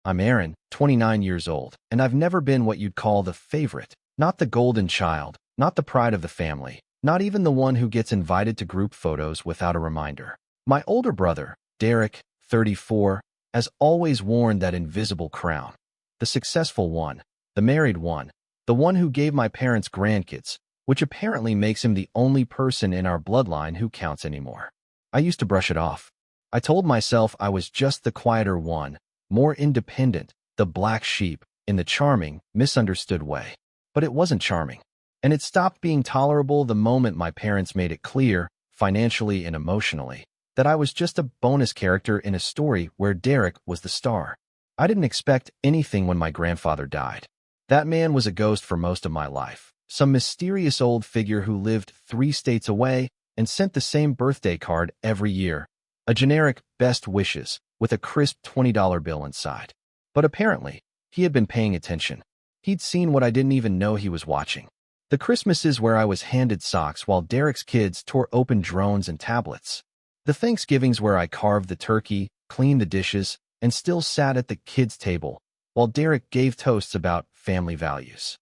I'm Aaron, 29 years old, and I've never been what you'd call the favorite. Not the golden child, not the pride of the family, not even the one who gets invited to group photos without a reminder. My older brother, Derek, 34, has always worn that invisible crown. The successful one, the married one, the one who gave my parents grandkids, which apparently makes him the only person in our bloodline who counts anymore. I used to brush it off. I told myself I was just the quieter one, more independent, the black sheep, in the charming, misunderstood way. But it wasn't charming. And it stopped being tolerable the moment my parents made it clear, financially and emotionally, that I was just a bonus character in a story where Derek was the star. I didn't expect anything when my grandfather died. That man was a ghost for most of my life, some mysterious old figure who lived 3 states away and sent the same birthday card every year, a generic best wishes with a crisp $20 bill inside. But apparently, he had been paying attention. He'd seen what I didn't even know he was watching. The Christmases where I was handed socks while Derek's kids tore open drones and tablets. The Thanksgivings where I carved the turkey, cleaned the dishes, and still sat at the kids' table while Derek gave toasts about family values.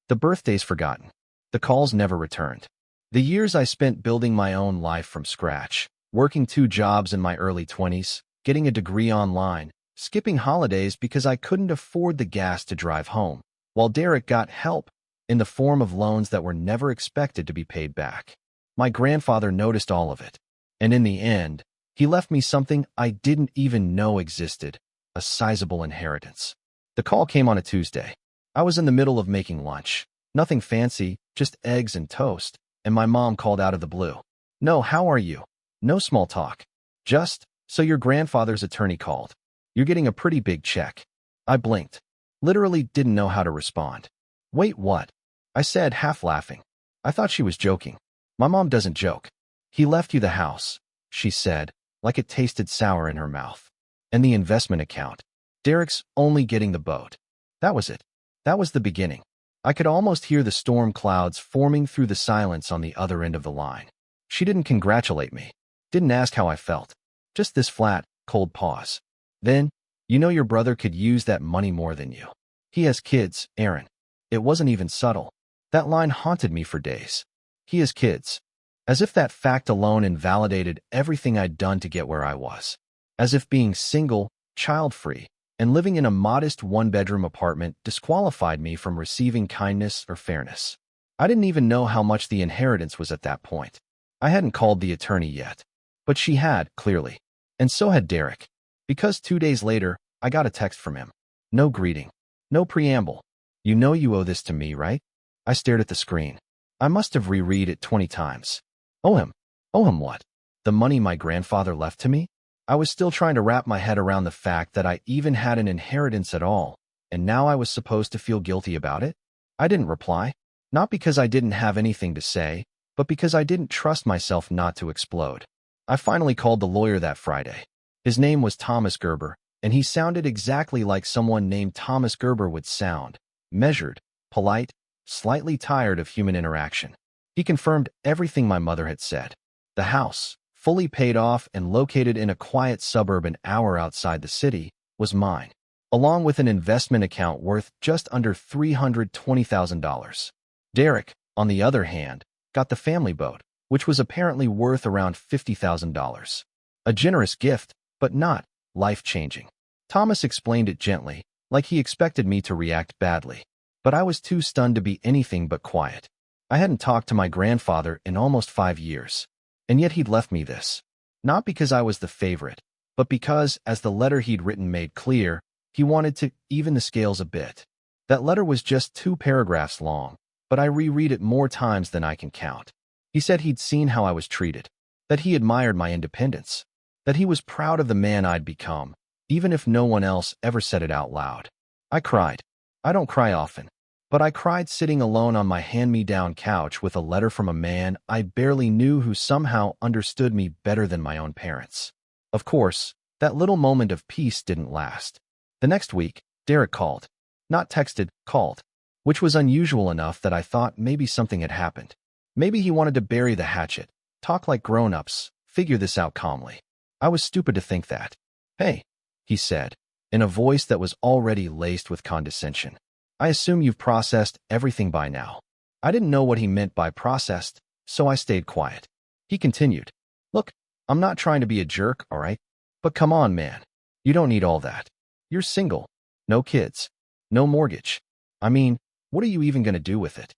The birthdays forgotten. The calls never returned. The years I spent building my own life from scratch, working 2 jobs in my early 20s, getting a degree online, skipping holidays because I couldn't afford the gas to drive home, while Derek got help in the form of loans that were never expected to be paid back. My grandfather noticed all of it, and in the end, he left me something I didn't even know existed, a sizable inheritance. The call came on a Tuesday. I was in the middle of making lunch. Nothing fancy, just eggs and toast, and my mom called out of the blue. "No, how are you?" No small talk. Just, "So your grandfather's attorney called. You're getting a pretty big check." I blinked. Literally didn't know how to respond. "Wait, what?" I said, half laughing. I thought she was joking. My mom doesn't joke. "He left you the house," she said, like it tasted sour in her mouth. "And the investment account. Derek's only getting the boat." That was it. That was the beginning. I could almost hear the storm clouds forming through the silence on the other end of the line. She didn't congratulate me. Didn't ask how I felt. Just this flat, cold pause. Then, "You know your brother could use that money more than you. He has kids, Aaron." It wasn't even subtle. That line haunted me for days. He has kids. As if that fact alone invalidated everything I'd done to get where I was. As if being single, child-free, and living in a modest 1-bedroom apartment disqualified me from receiving kindness or fairness. I didn't even know how much the inheritance was at that point. I hadn't called the attorney yet. But she had, clearly. And so had Derek. Because 2 days later, I got a text from him. No greeting. No preamble. "You know you owe this to me, right?" I stared at the screen. I must have reread it 20 times. Owe him? Owe him what? The money my grandfather left to me? I was still trying to wrap my head around the fact that I even had an inheritance at all, and now I was supposed to feel guilty about it? I didn't reply. Not because I didn't have anything to say, but because I didn't trust myself not to explode. I finally called the lawyer that Friday. His name was Thomas Gerber, and he sounded exactly like someone named Thomas Gerber would sound. Measured, polite, slightly tired of human interaction. He confirmed everything my mother had said. The house, fully paid off and located in a quiet suburb an hour outside the city, was mine, along with an investment account worth just under $320,000. Derek, on the other hand, got the family boat, which was apparently worth around $50,000. A generous gift, but not life-changing. Thomas explained it gently, like he expected me to react badly. But I was too stunned to be anything but quiet. I hadn't talked to my grandfather in almost 5 years, and yet he'd left me this. Not because I was the favorite, but because, as the letter he'd written made clear, he wanted to even the scales a bit. That letter was just 2 paragraphs long, but I reread it more times than I can count. He said he'd seen how I was treated, that he admired my independence, that he was proud of the man I'd become, even if no one else ever said it out loud. I cried. I don't cry often, but I cried sitting alone on my hand-me-down couch with a letter from a man I barely knew who somehow understood me better than my own parents. Of course, that little moment of peace didn't last. The next week, Derek called. Not texted, called, which was unusual enough that I thought maybe something had happened. Maybe he wanted to bury the hatchet, talk like grown-ups, figure this out calmly. I was stupid to think that. "Hey," he said. in a voice that was already laced with condescension. I assume you've processed everything by now. I didn't know what he meant by processed, so I stayed quiet. He continued, Look, I'm not trying to be a jerk, all right? But come on, man. You don't need all that. You're single. No kids. No mortgage. I mean, what are you even going to do with it?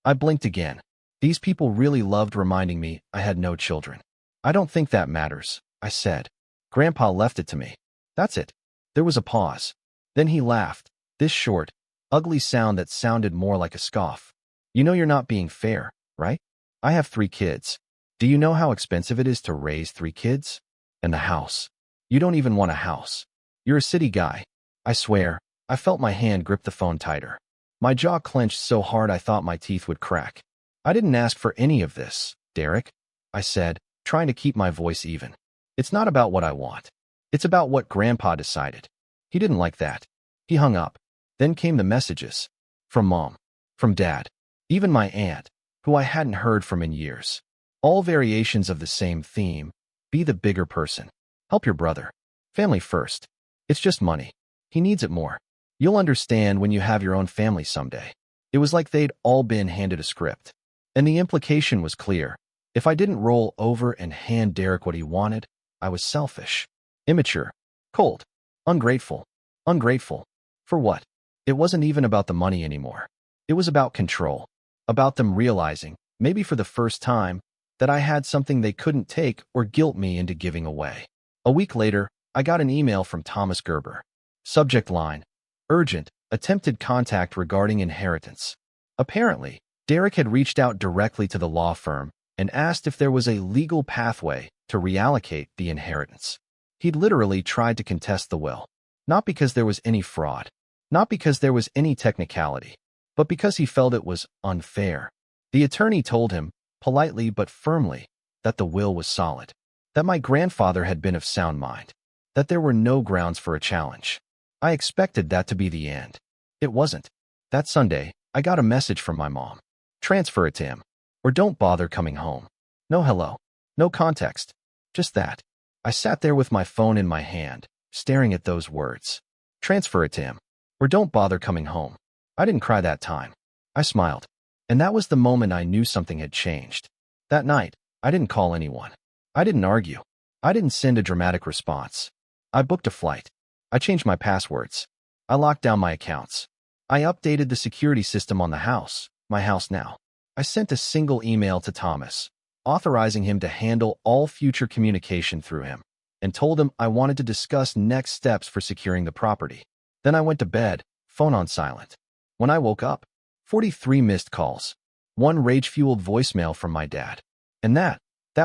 I blinked again. These people really loved reminding me I had no children. I don't think that matters, I said. Grandpa left it to me. That's it. There was a pause. Then he laughed, this short, ugly sound that sounded more like a scoff. You know you're not being fair, right? I have 3 kids. Do you know how expensive it is to raise 3 kids? And the house. You don't even want a house. You're a city guy. I swear, I felt my hand grip the phone tighter. My jaw clenched so hard I thought my teeth would crack. I didn't ask for any of this, Derek, I said, trying to keep my voice even. It's not about what I want. It's about what Grandpa decided. He didn't like that. He hung up. Then came the messages. From Mom. From Dad. Even my aunt, who I hadn't heard from in years. All variations of the same theme. Be the bigger person. Help your brother. Family first. It's just money. He needs it more. You'll understand when you have your own family someday. It was like they'd all been handed a script. And the implication was clear. If I didn't roll over and hand Derek what he wanted, I was selfish. Immature. Cold. Ungrateful. Ungrateful. For what? It wasn't even about the money anymore. It was about control. About them realizing, maybe for the first time, that I had something they couldn't take or guilt me into giving away. A week later, I got an email from Thomas Gerber. Subject line, urgent, attempted contact regarding inheritance. Apparently, Derek had reached out directly to the law firm and asked if there was a legal pathway to reallocate the inheritance. He'd literally tried to contest the will, not because there was any fraud, not because there was any technicality, but because he felt it was unfair. The attorney told him, politely but firmly, that the will was solid, that my grandfather had been of sound mind, that there were no grounds for a challenge. I expected that to be the end. It wasn't. That Sunday, I got a message from my mom. Transfer it to him, or don't bother coming home. No hello, no context, just that. I sat there with my phone in my hand, staring at those words. Transfer it to him, or don't bother coming home. I didn't cry that time. I smiled. And that was the moment I knew something had changed. That night, I didn't call anyone. I didn't argue. I didn't send a dramatic response. I booked a flight. I changed my passwords. I locked down my accounts. I updated the security system on the house, my house now. I sent a single email to Thomas, authorizing him to handle all future communication through him, and told him I wanted to discuss next steps for securing the property. Then I went to bed, phone on silent. When I woke up, 43 missed calls, 1 rage-fueled voicemail from my dad. And that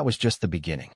was just the beginning.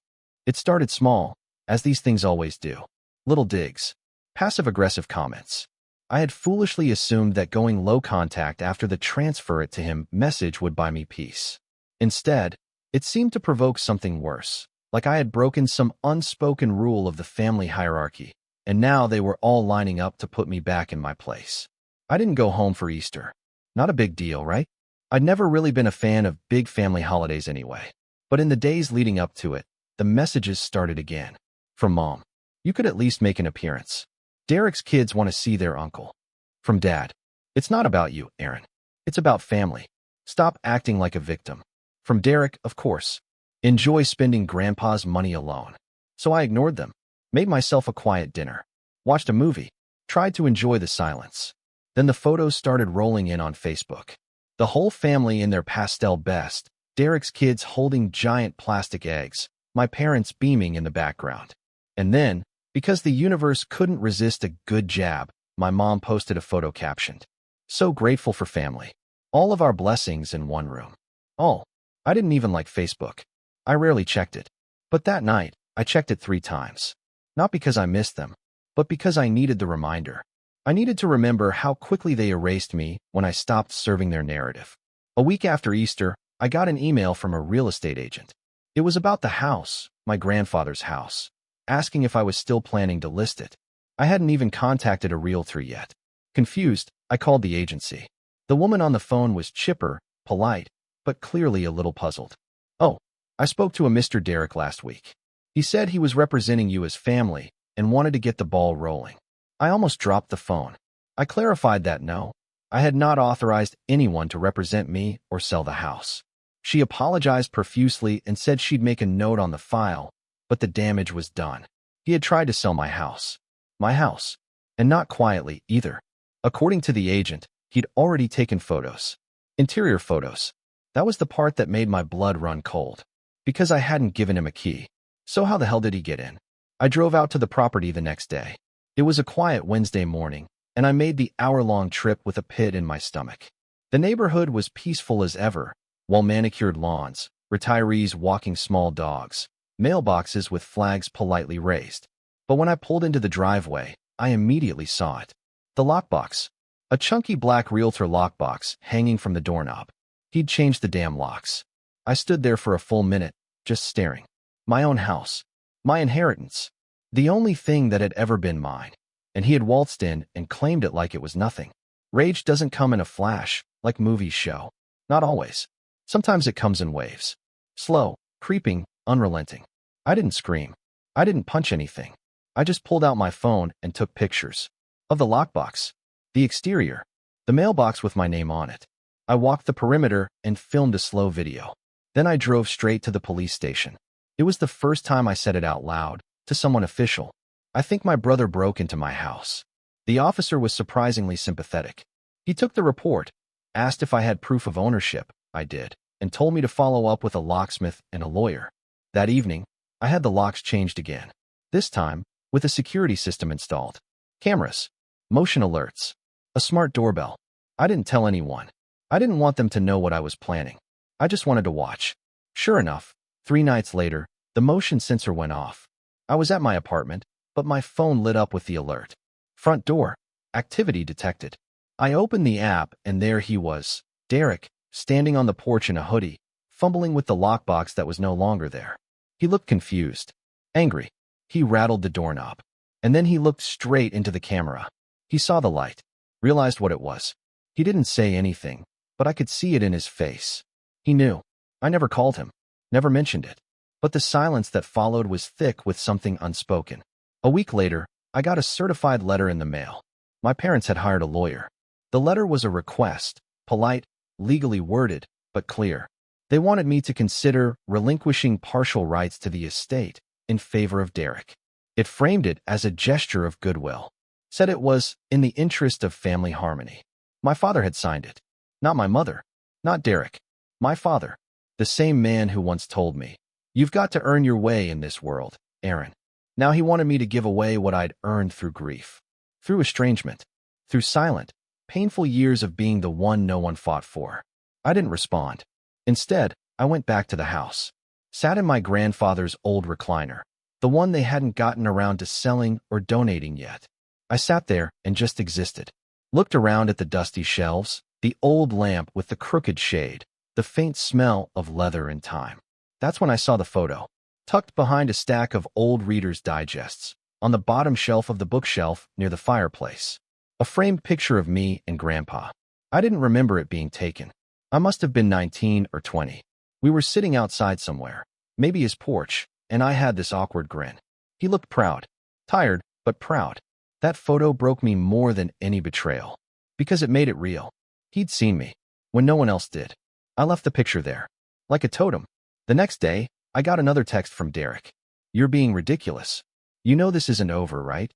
It started small, as these things always do. Little digs, passive-aggressive comments. I had foolishly assumed that going low contact after the transfer it to him message would buy me peace. Instead, it seemed to provoke something worse, like I had broken some unspoken rule of the family hierarchy, and now they were all lining up to put me back in my place. I didn't go home for Easter. Not a big deal, right? I'd never really been a fan of big family holidays anyway. But in the days leading up to it, the messages started again. From Mom, you could at least make an appearance. Derek's kids want to see their uncle. From Dad, it's not about you, Aaron. It's about family. Stop acting like a victim. From Derek, of course. Enjoy spending Grandpa's money alone. So I ignored them, made myself a quiet dinner, watched a movie, tried to enjoy the silence. Then the photos started rolling in on Facebook. The whole family in their pastel best, Derek's kids holding giant plastic eggs, my parents beaming in the background. And then, because the universe couldn't resist a good jab, my mom posted a photo captioned, "So grateful for family. All of our blessings in one room." Oh, I didn't even like Facebook. I rarely checked it. But that night, I checked it 3 times. Not because I missed them, but because I needed the reminder. I needed to remember how quickly they erased me when I stopped serving their narrative. A week after Easter, I got an email from a real estate agent. It was about the house, my grandfather's house, asking if I was still planning to list it. I hadn't even contacted a realtor yet. Confused, I called the agency. The woman on the phone was chipper, polite, but clearly a little puzzled. "Oh, I spoke to a Mr. Derek last week. He said he was representing you as family and wanted to get the ball rolling." I almost dropped the phone. I clarified that no, I had not authorized anyone to represent me or sell the house. She apologized profusely and said she'd make a note on the file, but the damage was done. He had tried to sell my house. My house. And not quietly, either. According to the agent, he'd already taken photos. Interior photos. That was the part that made my blood run cold. Because I hadn't given him a key. So how the hell did he get in? I drove out to the property the next day. It was a quiet Wednesday morning, and I made the hour-long trip with a pit in my stomach. The neighborhood was peaceful as ever, well-manicured lawns, retirees walking small dogs, mailboxes with flags politely raised. But when I pulled into the driveway, I immediately saw it. The lockbox. A chunky black realtor lockbox hanging from the doorknob. He'd changed the damn locks. I stood there for a full minute, just staring. My own house. My inheritance. The only thing that had ever been mine. And he had waltzed in and claimed it like it was nothing. Rage doesn't come in a flash, like movies show. Not always. Sometimes it comes in waves. Slow, creeping, unrelenting. I didn't scream. I didn't punch anything. I just pulled out my phone and took pictures. Of the lockbox. The exterior. The mailbox with my name on it. I walked the perimeter and filmed a slow video. Then I drove straight to the police station. It was the first time I said it out loud, to someone official. I think my brother broke into my house. The officer was surprisingly sympathetic. He took the report, asked if I had proof of ownership. I did, and told me to follow up with a locksmith and a lawyer. That evening, I had the locks changed again. This time, with a security system installed. Cameras. Motion alerts. A smart doorbell. I didn't tell anyone. I didn't want them to know what I was planning. I just wanted to watch. Sure enough, 3 nights later, the motion sensor went off. I was at my apartment, but my phone lit up with the alert. Front door. Activity detected. I opened the app and there he was, Derek, standing on the porch in a hoodie, fumbling with the lockbox that was no longer there. He looked confused. Angry. He rattled the doorknob. And then he looked straight into the camera. He saw the light. Realized what it was. He didn't say anything, but I could see it in his face. He knew. I never called him. Never mentioned it. But the silence that followed was thick with something unspoken. A week later, I got a certified letter in the mail. My parents had hired a lawyer. The letter was a request, polite, legally worded, but clear. They wanted me to consider relinquishing partial rights to the estate in favor of Derek. It framed it as a gesture of goodwill. Said it was in the interest of family harmony. My father had signed it. Not my mother. Not Derek. My father. The same man who once told me, "You've got to earn your way in this world, Aaron." Now he wanted me to give away what I'd earned through grief. Through estrangement. Through silent, painful years of being the one no one fought for. I didn't respond. Instead, I went back to the house. Sat in my grandfather's old recliner, the one they hadn't gotten around to selling or donating yet. I sat there and just existed. Looked around at the dusty shelves, the old lamp with the crooked shade, the faint smell of leather and time. That's when I saw the photo, tucked behind a stack of old Reader's Digests, on the bottom shelf of the bookshelf near the fireplace. A framed picture of me and Grandpa. I didn't remember it being taken. I must have been 19 or 20. We were sitting outside somewhere, maybe his porch, and I had this awkward grin. He looked proud. Tired, but proud. That photo broke me more than any betrayal. Because it made it real. He'd seen me, when no one else did. I left the picture there. Like a totem. The next day, I got another text from Derek. "You're being ridiculous. You know this isn't over, right?"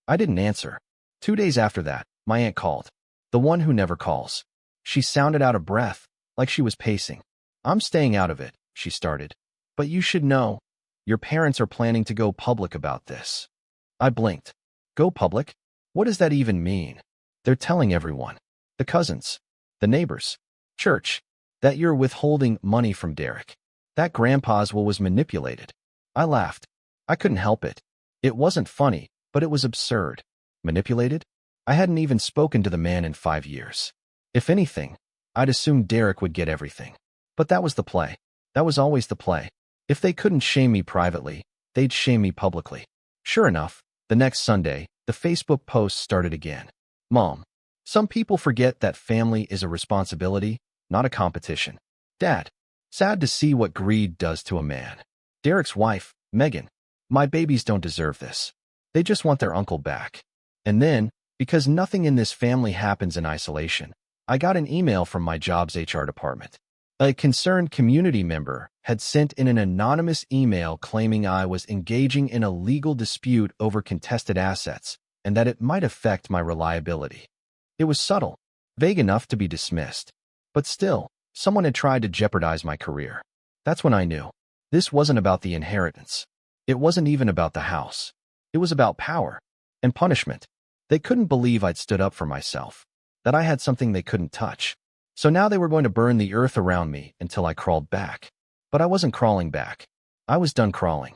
I didn't answer. 2 days after that, my aunt called. The one who never calls. She sounded out of breath, like she was pacing. "I'm staying out of it," she started. "But you should know. Your parents are planning to go public about this." I blinked. Go public? What does that even mean? They're telling everyone. The cousins. The neighbors. Church. That you're withholding money from Derek. That Grandpa's will was manipulated. I laughed. I couldn't help it. It wasn't funny, but it was absurd. Manipulated? I hadn't even spoken to the man in 5 years. If anything, I'd assumed Derek would get everything. But that was the play. That was always the play. If they couldn't shame me privately, they'd shame me publicly. Sure enough, the next Sunday, the Facebook posts started again. "Mom, some people forget that family is a responsibility, not a competition." Dad, sad to see what greed does to a man. Derek's wife, Megan, "My babies don't deserve this. They just want their uncle back." And then, because nothing in this family happens in isolation, I got an email from my job's HR department. A concerned community member had sent in an anonymous email claiming I was engaging in a legal dispute over contested assets and that it might affect my reliability. It was subtle, vague enough to be dismissed, but still, someone had tried to jeopardize my career. That's when I knew. This wasn't about the inheritance. It wasn't even about the house. It was about power and punishment. They couldn't believe I'd stood up for myself, that I had something they couldn't touch. So now they were going to burn the earth around me until I crawled back. But I wasn't crawling back. I was done crawling.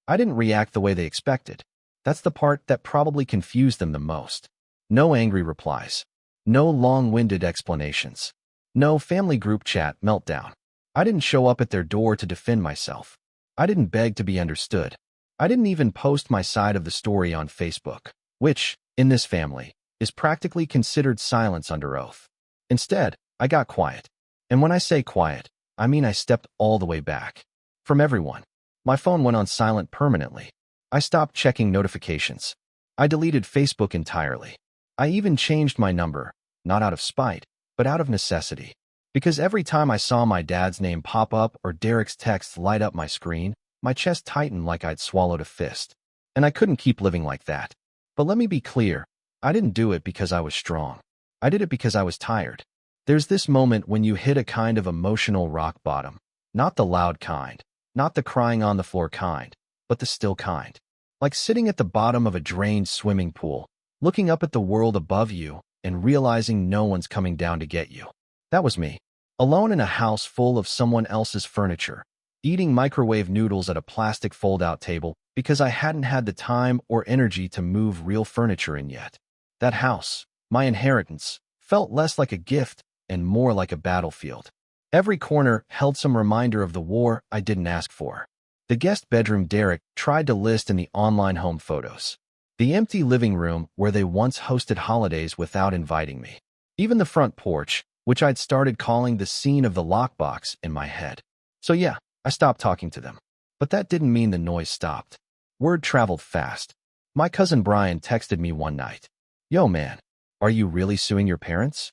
I didn't react the way they expected. That's the part that probably confused them the most. No angry replies. No long-winded explanations. No family group chat meltdown. I didn't show up at their door to defend myself. I didn't beg to be understood. I didn't even post my side of the story on Facebook, which, in this family, is practically considered silence under oath. Instead, I got quiet. And when I say quiet, I mean I stepped all the way back. From everyone. My phone went on silent permanently. I stopped checking notifications. I deleted Facebook entirely. I even changed my number, not out of spite, but out of necessity. Because every time I saw my dad's name pop up or Derek's text light up my screen, my chest tightened like I'd swallowed a fist. And I couldn't keep living like that. But let me be clear, I didn't do it because I was strong. I did it because I was tired. There's this moment when you hit a kind of emotional rock bottom. Not the loud kind, not the crying on the floor kind, but the still kind. Like sitting at the bottom of a drained swimming pool, looking up at the world above you and realizing no one's coming down to get you. That was me. Alone in a house full of someone else's furniture, eating microwave noodles at a plastic fold-out table because I hadn't had the time or energy to move real furniture in yet. That house, my inheritance, felt less like a gift and more like a battlefield. Every corner held some reminder of the war I didn't ask for. The guest bedroom Derek tried to list in the online home photos. The empty living room where they once hosted holidays without inviting me. Even the front porch, which I'd started calling the scene of the lockbox in my head. So yeah, I stopped talking to them. But that didn't mean the noise stopped. Word traveled fast. My cousin Brian texted me one night. Yo man, are you really suing your parents?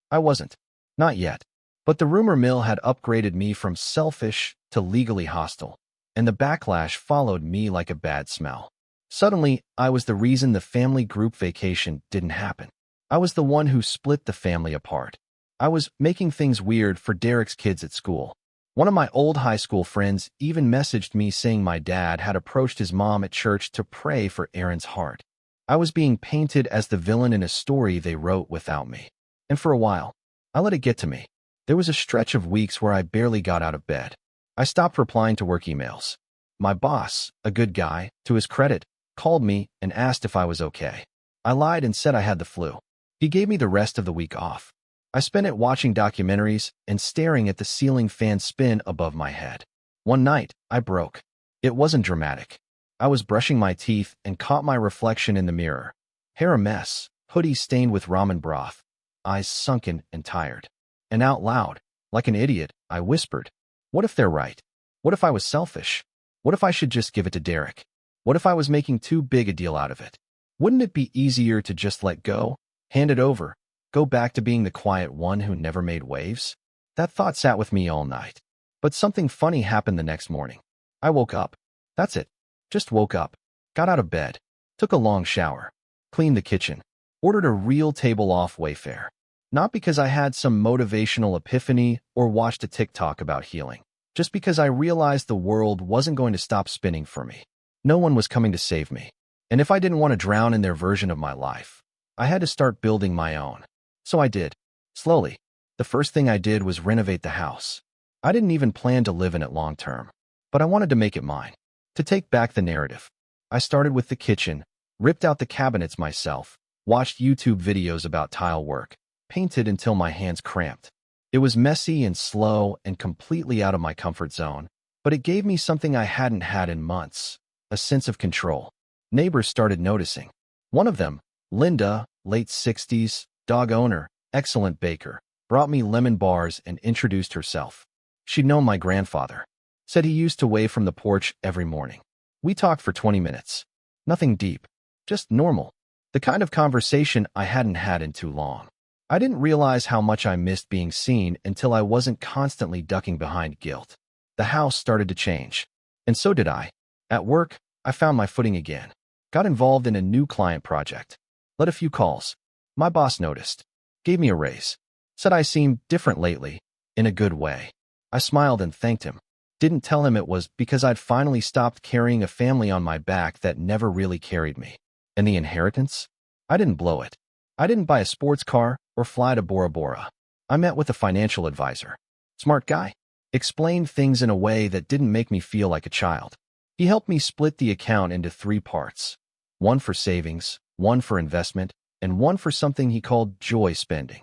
I wasn't. Not yet. But the rumor mill had upgraded me from selfish to legally hostile, and the backlash followed me like a bad smell. Suddenly, I was the reason the family group vacation didn't happen. I was the one who split the family apart. I was making things weird for Derek's kids at school. One of my old high school friends even messaged me saying my dad had approached his mom at church to pray for Aaron's heart. I was being painted as the villain in a story they wrote without me. And for a while, I let it get to me. There was a stretch of weeks where I barely got out of bed. I stopped replying to work emails. My boss, a good guy, to his credit, called me and asked if I was okay. I lied and said I had the flu. He gave me the rest of the week off. I spent it watching documentaries and staring at the ceiling fan spin above my head. One night, I broke. It wasn't dramatic. I was brushing my teeth and caught my reflection in the mirror. Hair a mess, hoodie stained with ramen broth, eyes sunken and tired. And out loud, like an idiot, I whispered, what if they're right? What if I was selfish? What if I should just give it to Derek? What if I was making too big a deal out of it? Wouldn't it be easier to just let go, hand it over, go back to being the quiet one who never made waves? That thought sat with me all night. But something funny happened the next morning. I woke up. That's it. Just woke up. Got out of bed. Took a long shower. Cleaned the kitchen. Ordered a real table off Wayfair. Not because I had some motivational epiphany or watched a TikTok about healing. Just because I realized the world wasn't going to stop spinning for me. No one was coming to save me. And if I didn't want to drown in their version of my life, I had to start building my own. So I did. Slowly. The first thing I did was renovate the house. I didn't even plan to live in it long term. But I wanted to make it mine. To take back the narrative. I started with the kitchen, ripped out the cabinets myself, watched YouTube videos about tile work, painted until my hands cramped. It was messy and slow and completely out of my comfort zone, but it gave me something I hadn't had in months, a sense of control. Neighbors started noticing. One of them, Linda, late 60s, dog owner, excellent baker, brought me lemon bars and introduced herself. She'd known my grandfather. Said he used to wave from the porch every morning. We talked for 20 minutes. Nothing deep. Just normal. The kind of conversation I hadn't had in too long. I didn't realize how much I missed being seen until I wasn't constantly ducking behind guilt. The house started to change. And so did I. At work, I found my footing again. Got involved in a new client project. Led a few calls. My boss noticed. Gave me a raise. Said I seemed different lately, in a good way. I smiled and thanked him. Didn't tell him it was because I'd finally stopped carrying a family on my back that never really carried me. And the inheritance? I didn't blow it. I didn't buy a sports car or fly to Bora Bora. I met with a financial advisor. Smart guy. Explained things in a way that didn't make me feel like a child. He helped me split the account into 3 parts. One for savings, one for investment, and one for something he called joy spending.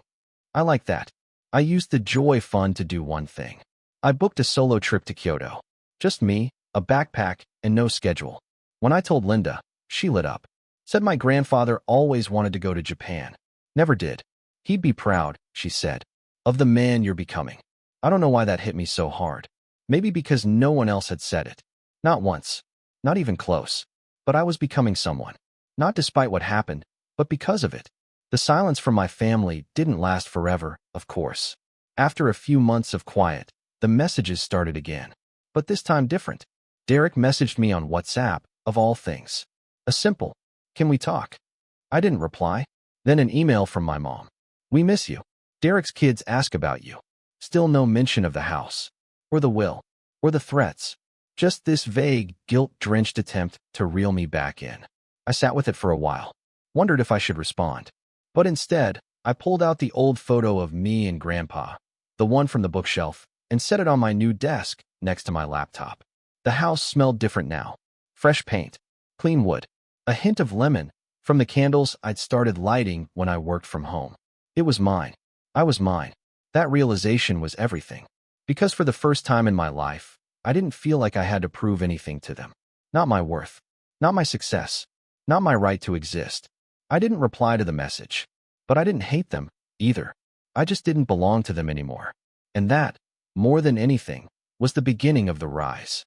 I like that. I used the joy fund to do one thing. I booked a solo trip to Kyoto. Just me, a backpack, and no schedule. When I told Linda, she lit up. Said my grandfather always wanted to go to Japan. Never did. He'd be proud, she said, of the man you're becoming. I don't know why that hit me so hard. Maybe because no one else had said it. Not once. Not even close. But I was becoming someone. Not despite what happened, but because of it. The silence from my family didn't last forever, of course. After a few months of quiet, the messages started again. But this time different. Derek messaged me on WhatsApp, of all things. A simple, "Can we talk?" I didn't reply. Then an email from my mom. "We miss you. Derek's kids ask about you." Still no mention of the house, or the will, or the threats. Just this vague, guilt-drenched attempt to reel me back in. I sat with it for a while. Wondered if I should respond. But instead, I pulled out the old photo of me and Grandpa, the one from the bookshelf, and set it on my new desk next to my laptop. The house smelled different now. Fresh paint, clean wood, a hint of lemon from the candles I'd started lighting when I worked from home. It was mine. I was mine. That realization was everything. Because for the first time in my life, I didn't feel like I had to prove anything to them. Not my worth. Not my success. Not my right to exist. I didn't reply to the message. But I didn't hate them, either. I just didn't belong to them anymore. And that, more than anything, was the beginning of the rise.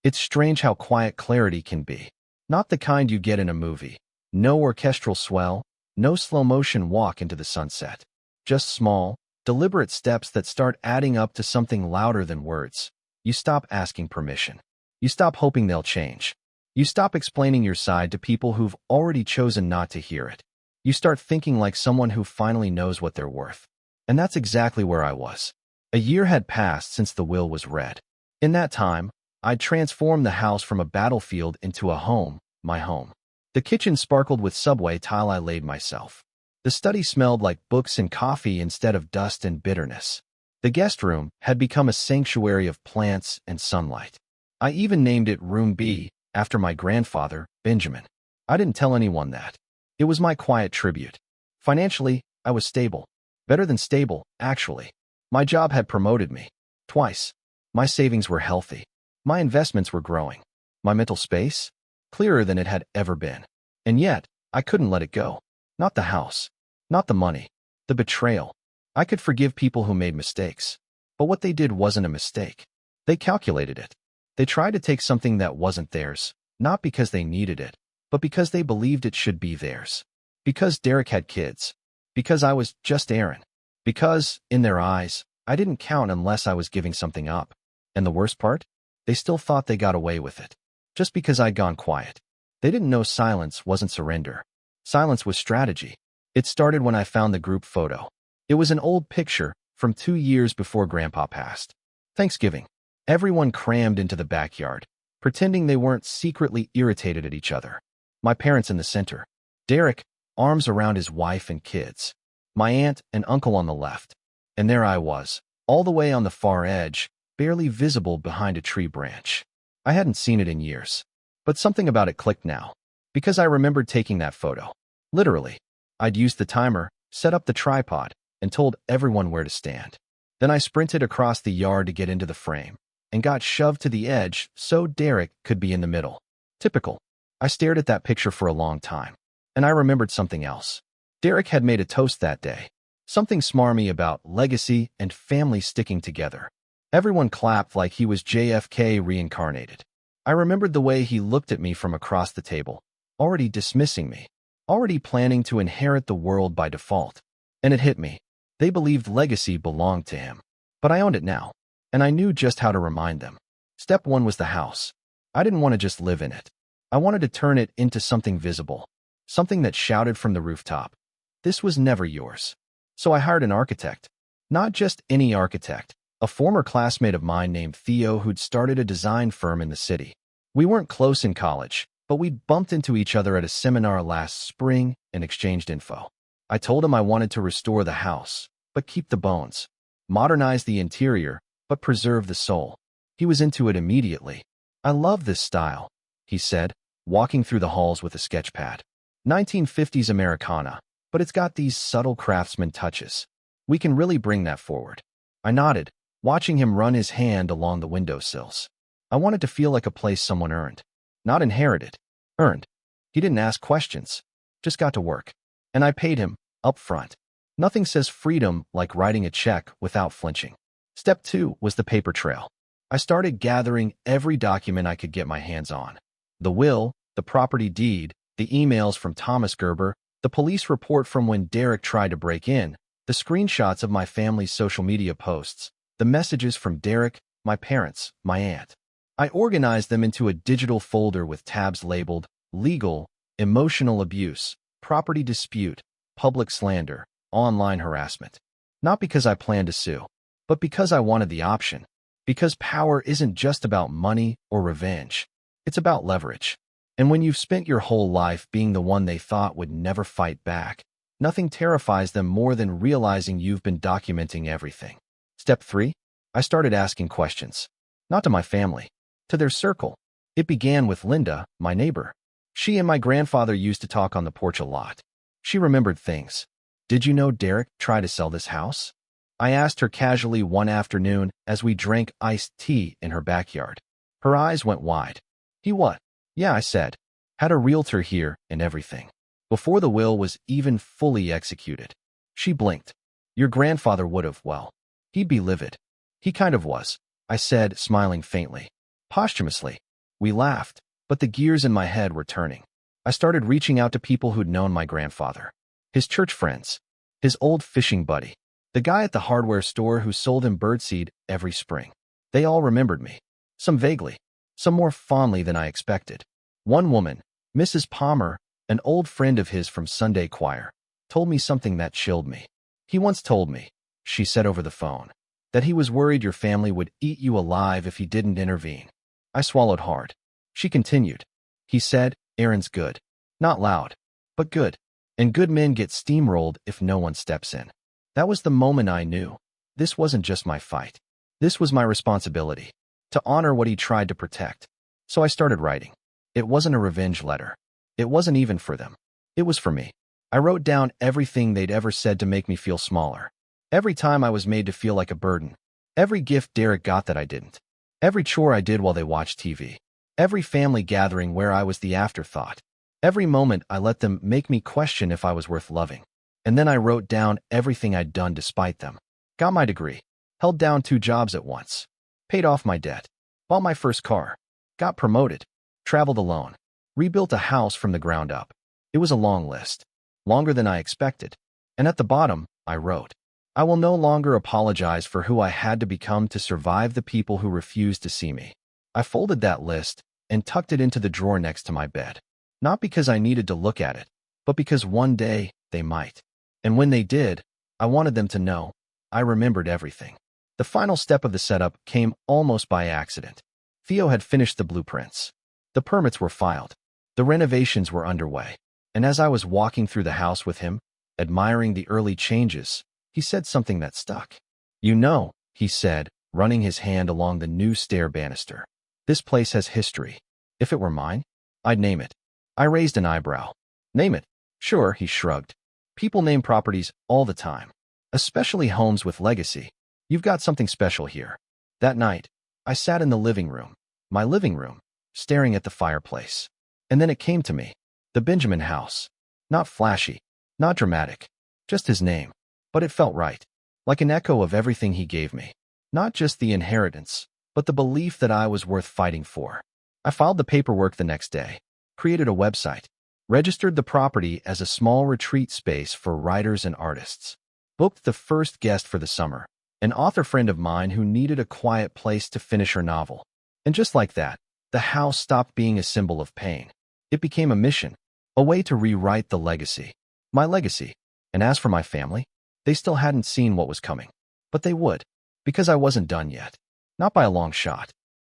It's strange how quiet clarity can be. Not the kind you get in a movie. No orchestral swell, no slow-motion walk into the sunset. Just small, deliberate steps that start adding up to something louder than words. You stop asking permission. You stop hoping they'll change. You stop explaining your side to people who've already chosen not to hear it. You start thinking like someone who finally knows what they're worth. And that's exactly where I was. A year had passed since the will was read. In that time, I'd transformed the house from a battlefield into a home, my home. The kitchen sparkled with Subway tile I laid myself. The study smelled like books and coffee instead of dust and bitterness. The guest room had become a sanctuary of plants and sunlight. I even named it Room B, after my grandfather, Benjamin. I didn't tell anyone that. It was my quiet tribute. Financially, I was stable. Better than stable, actually. My job had promoted me. Twice. My savings were healthy. My investments were growing. My mental space? Clearer than it had ever been. And yet, I couldn't let it go. Not the house. Not the money. The betrayal. I could forgive people who made mistakes. But what they did wasn't a mistake. They calculated it. They tried to take something that wasn't theirs, not because they needed it, but because they believed it should be theirs. Because Derek had kids. Because I was just Aaron. Because, in their eyes, I didn't count unless I was giving something up. And the worst part? They still thought they got away with it. Just because I'd gone quiet. They didn't know silence wasn't surrender. Silence was strategy. It started when I found the group photo. It was an old picture from 2 years before Grandpa passed. Thanksgiving. Everyone crammed into the backyard, pretending they weren't secretly irritated at each other. My parents in the center. Derek, arms around his wife and kids. My aunt and uncle on the left. And there I was, all the way on the far edge, barely visible behind a tree branch. I hadn't seen it in years. But something about it clicked now. Because I remembered taking that photo. Literally. I'd used the timer, set up the tripod, and told everyone where to stand. Then I sprinted across the yard to get into the frame, and got shoved to the edge so Derek could be in the middle. Typical. I stared at that picture for a long time. And I remembered something else. Derek had made a toast that day. Something smarmy about legacy and family sticking together. Everyone clapped like he was JFK reincarnated. I remembered the way he looked at me from across the table, already dismissing me. already planning to inherit the world by default. And it hit me. They believed legacy belonged to him. But I owned it now, and I knew just how to remind them. Step one was the house. I didn't want to just live in it. I wanted to turn it into something visible, something that shouted from the rooftop, "This was never yours." So I hired an architect. Not just any architect, a former classmate of mine named Theo who'd started a design firm in the city. We weren't close in college, but we'd bumped into each other at a seminar last spring and exchanged info. I told him I wanted to restore the house, but keep the bones. Modernize the interior, but preserve the soul. He was into it immediately. "I love this style," he said, walking through the halls with a sketch pad. "1950s Americana, but it's got these subtle craftsman touches. We can really bring that forward." I nodded, watching him run his hand along the windowsills. I wanted to feel like a place someone earned. Not inherited. Earned. He didn't ask questions. Just got to work. And I paid him, up front. Nothing says freedom like writing a check without flinching. Step 2 was the paper trail. I started gathering every document I could get my hands on. The will, the property deed, the emails from Thomas Gerber, the police report from when Derek tried to break in, the screenshots of my family's social media posts, the messages from Derek, my parents, my aunt. I organized them into a digital folder with tabs labeled legal, emotional abuse, property dispute, public slander, online harassment. Not because I planned to sue, but because I wanted the option. Because power isn't just about money or revenge. It's about leverage. And when you've spent your whole life being the one they thought would never fight back, nothing terrifies them more than realizing you've been documenting everything. Step 3, I started asking questions. Not to my family, to their circle. It began with Linda, my neighbor. She and my grandfather used to talk on the porch a lot. She remembered things. "Did you know Derek tried to sell this house?" I asked her casually one afternoon as we drank iced tea in her backyard. Her eyes went wide. "He what?" "Yeah," I said. "Had a realtor here and everything. Before the will was even fully executed." She blinked. "Your grandfather would have, well, he'd be livid." "He kind of was," I said, smiling faintly. Posthumously. We laughed, but the gears in my head were turning. I started reaching out to people who'd known my grandfather. His church friends. His old fishing buddy. The guy at the hardware store who sold him birdseed every spring. They all remembered me. Some vaguely. Some more fondly than I expected. One woman, Mrs. Palmer, an old friend of his from Sunday choir, told me something that chilled me. "He once told me," she said over the phone, "that he was worried your family would eat you alive if he didn't intervene." I swallowed hard. She continued. "He said, Aaron's good. Not loud, but good. And good men get steamrolled if no one steps in." That was the moment I knew. This wasn't just my fight. This was my responsibility. To honor what he tried to protect. So I started writing. It wasn't a revenge letter. It wasn't even for them. It was for me. I wrote down everything they'd ever said to make me feel smaller. Every time I was made to feel like a burden. Every gift Derek got that I didn't. Every chore I did while they watched TV. Every family gathering where I was the afterthought. Every moment I let them make me question if I was worth loving. And then I wrote down everything I'd done despite them. Got my degree. Held down 2 jobs at once. Paid off my debt. Bought my first car. Got promoted. Traveled alone. Rebuilt a house from the ground up. It was a long list. Longer than I expected. And at the bottom, I wrote, "I will no longer apologize for who I had to become to survive the people who refused to see me." I folded that list and tucked it into the drawer next to my bed. Not because I needed to look at it, but because one day they might. And when they did, I wanted them to know I remembered everything. The final step of the setup came almost by accident. Theo had finished the blueprints. The permits were filed. The renovations were underway. And as I was walking through the house with him, admiring the early changes, he said something that stuck. "You know," he said, running his hand along the new stair banister, "this place has history. If it were mine, I'd name it." I raised an eyebrow. "Name it?" "Sure," he shrugged. "People name properties all the time. Especially homes with legacy. You've got something special here." That night, I sat in the living room, my living room, staring at the fireplace. And then it came to me. The Benjamin house. Not flashy, not dramatic, just his name. But it felt right. Like an echo of everything he gave me. Not just the inheritance, but the belief that I was worth fighting for. I filed the paperwork the next day. Created a website. registered the property as a small retreat space for writers and artists, booked the first guest for the summer, an author friend of mine who needed a quiet place to finish her novel. And just like that, the house stopped being a symbol of pain. It became a mission, a way to rewrite the legacy. My legacy. And as for my family, they still hadn't seen what was coming. But they would, because I wasn't done yet. Not by a long shot.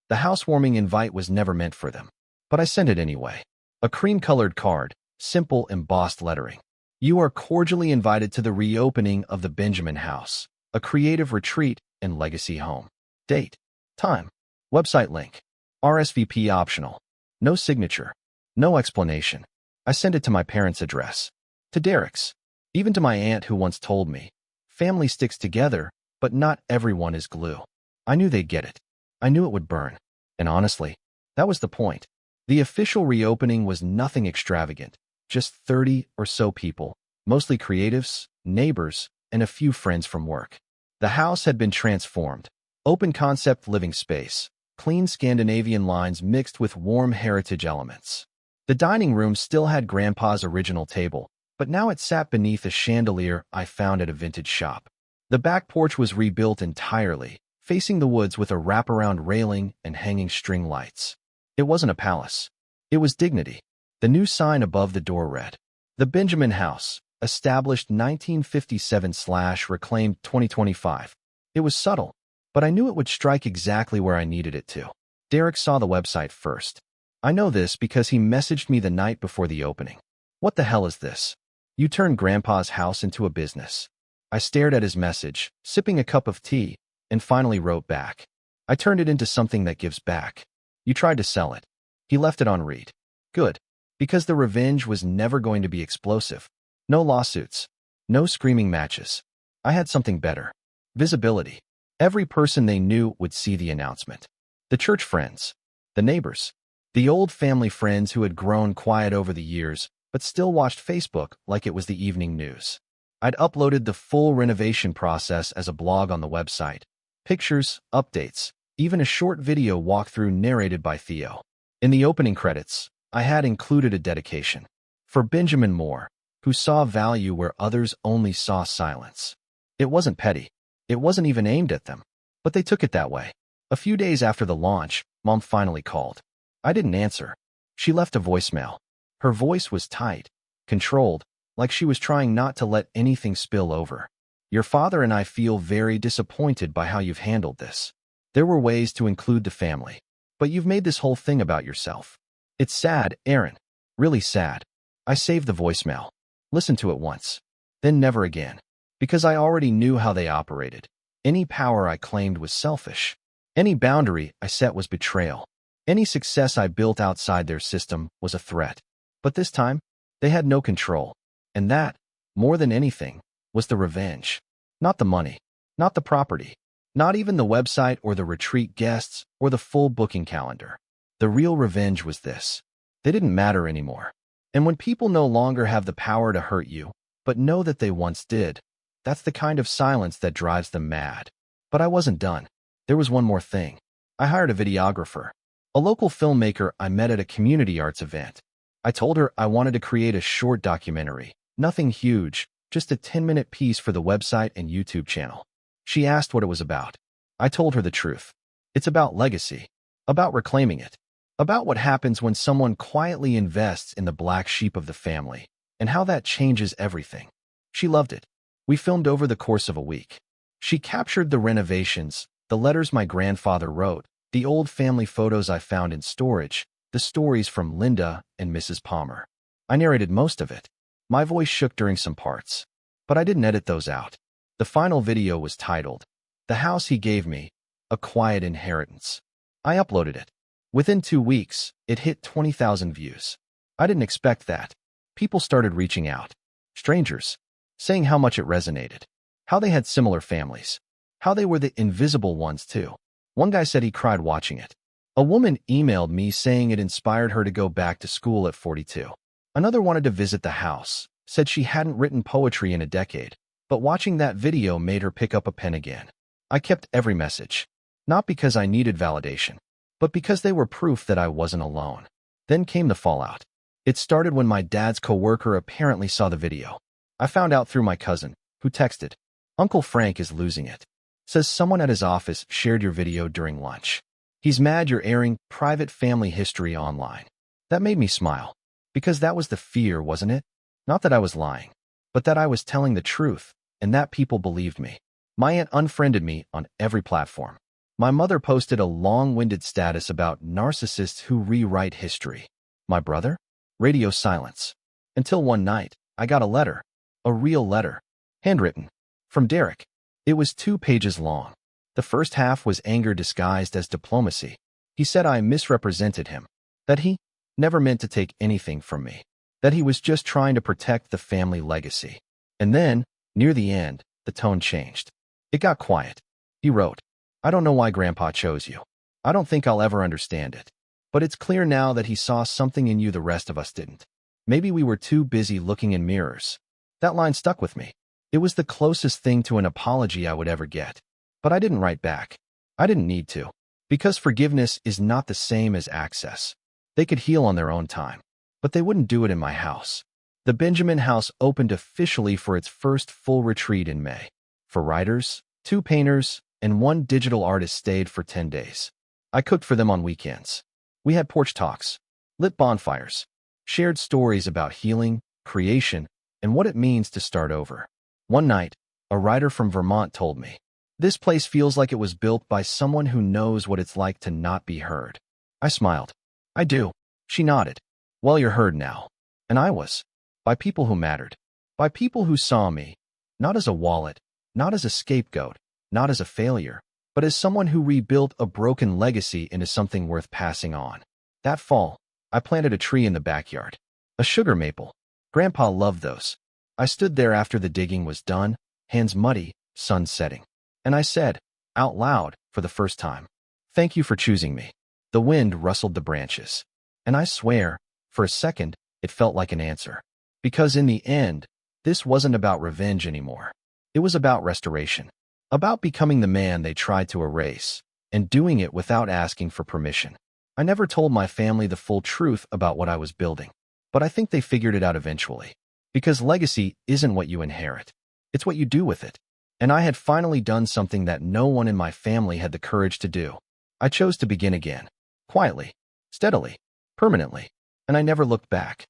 The housewarming invite was never meant for them. But I sent it anyway. A cream-colored card, simple embossed lettering. You are cordially invited to the reopening of the Benjamin House, a creative retreat and legacy home. Date, time, website link, RSVP optional. No signature, no explanation. I sent it to my parents' address, to Derek's, even to my aunt who once told me, family sticks together, but not everyone is glue. I knew they'd get it. I knew it would burn. And honestly, that was the point. The official reopening was nothing extravagant, just 30 or so people, mostly creatives, neighbors, and a few friends from work. The house had been transformed. Open-concept living space, clean Scandinavian lines mixed with warm heritage elements. The dining room still had Grandpa's original table, but now it sat beneath a chandelier I found at a vintage shop. The back porch was rebuilt entirely, facing the woods with a wraparound railing and hanging string lights. It wasn't a palace. It was dignity. The new sign above the door read, "The Benjamin House, established 1957/reclaimed 2025. It was subtle, but I knew it would strike exactly where I needed it to. Derek saw the website first. I know this because he messaged me the night before the opening. What the hell is this? You turned Grandpa's house into a business. I stared at his message, sipping a cup of tea, and finally wrote back. I turned it into something that gives back. You tried to sell it. He left it on read. Good, because the revenge was never going to be explosive. No lawsuits. No screaming matches. I had something better. Visibility. Every person they knew would see the announcement. The church friends. The neighbors. The old family friends who had grown quiet over the years, but still watched Facebook like it was the evening news. I'd uploaded the full renovation process as a blog on the website. Pictures, updates, even a short video walkthrough narrated by Theo. In the opening credits, I had included a dedication. For Benjamin Moore, who saw value where others only saw silence. It wasn't petty. It wasn't even aimed at them. But they took it that way. A few days after the launch, Mom finally called. I didn't answer. She left a voicemail. Her voice was tight, controlled, like she was trying not to let anything spill over. Your father and I feel very disappointed by how you've handled this. There were ways to include the family, but you've made this whole thing about yourself. It's sad, Aaron. Really sad. I saved the voicemail. Listened to it once. Then never again. Because I already knew how they operated. Any power I claimed was selfish. Any boundary I set was betrayal. Any success I built outside their system was a threat. But this time, they had no control. And that, more than anything, was the revenge. Not the money. Not the property. Not even the website or the retreat guests or the full booking calendar. The real revenge was this. They didn't matter anymore. And when people no longer have the power to hurt you, but know that they once did, that's the kind of silence that drives them mad. But I wasn't done. There was one more thing. I hired a videographer, a local filmmaker I met at a community arts event. I told her I wanted to create a short documentary, nothing huge, just a 10-minute piece for the website and YouTube channel. She asked what it was about. I told her the truth. It's about legacy, about reclaiming it, about what happens when someone quietly invests in the black sheep of the family, and how that changes everything. She loved it. We filmed over the course of a week. She captured the renovations, the letters my grandfather wrote, the old family photos I found in storage, the stories from Linda and Mrs. Palmer. I narrated most of it. My voice shook during some parts, but I didn't edit those out. The final video was titled, "The House He Gave Me, A Quiet Inheritance." I uploaded it. Within 2 weeks, it hit 20,000 views. I didn't expect that. People started reaching out. Strangers, saying how much it resonated, how they had similar families, how they were the invisible ones too. One guy said he cried watching it. A woman emailed me saying it inspired her to go back to school at 42. Another wanted to visit the house, said she hadn't written poetry in a decade, but watching that video made her pick up a pen again. I kept every message, not because I needed validation, but because they were proof that I wasn't alone. Then came the fallout. It started when my dad's coworker apparently saw the video. I found out through my cousin, who texted, "Uncle Frank is losing it. Says someone at his office shared your video during lunch. He's mad you're airing private family history online." That made me smile, because that was the fear, wasn't it? Not that I was lying, but that I was telling the truth, and that people believed me. My aunt unfriended me on every platform. My mother posted a long-winded status about narcissists who rewrite history. My brother? Radio silence. Until one night, I got a letter. A real letter. Handwritten. From Derek. It was 2 pages long. The first half was anger disguised as diplomacy. He said I misrepresented him. That he never meant to take anything from me. That he was just trying to protect the family legacy. And then, near the end, the tone changed. It got quiet. He wrote, "I don't know why Grandpa chose you. I don't think I'll ever understand it. But it's clear now that he saw something in you the rest of us didn't. Maybe we were too busy looking in mirrors." That line stuck with me. It was the closest thing to an apology I would ever get. But I didn't write back. I didn't need to. Because forgiveness is not the same as access. They could heal on their own time. But they wouldn't do it in my house. The Benjamin House opened officially for its first full retreat in May. For writers, 2 painters, and 1 digital artist stayed for 10 days. I cooked for them on weekends. We had porch talks, lit bonfires, shared stories about healing, creation, and what it means to start over. One night, a writer from Vermont told me, "This place feels like it was built by someone who knows what it's like to not be heard." I smiled. "I do." She nodded. "Well, you're heard now." And I was. By people who mattered. By people who saw me, not as a wallet, not as a scapegoat, not as a failure, but as someone who rebuilt a broken legacy into something worth passing on. That fall, I planted a tree in the backyard. A sugar maple. Grandpa loved those. I stood there after the digging was done, hands muddy, sun setting. And I said, out loud, for the first time, "Thank you for choosing me." The wind rustled the branches. And I swear, for a second, it felt like an answer. Because in the end, this wasn't about revenge anymore. It was about restoration. About becoming the man they tried to erase, and doing it without asking for permission. I never told my family the full truth about what I was building, but I think they figured it out eventually. Because legacy isn't what you inherit. It's what you do with it. And I had finally done something that no one in my family had the courage to do. I chose to begin again. Quietly. Steadily. Permanently. And I never looked back.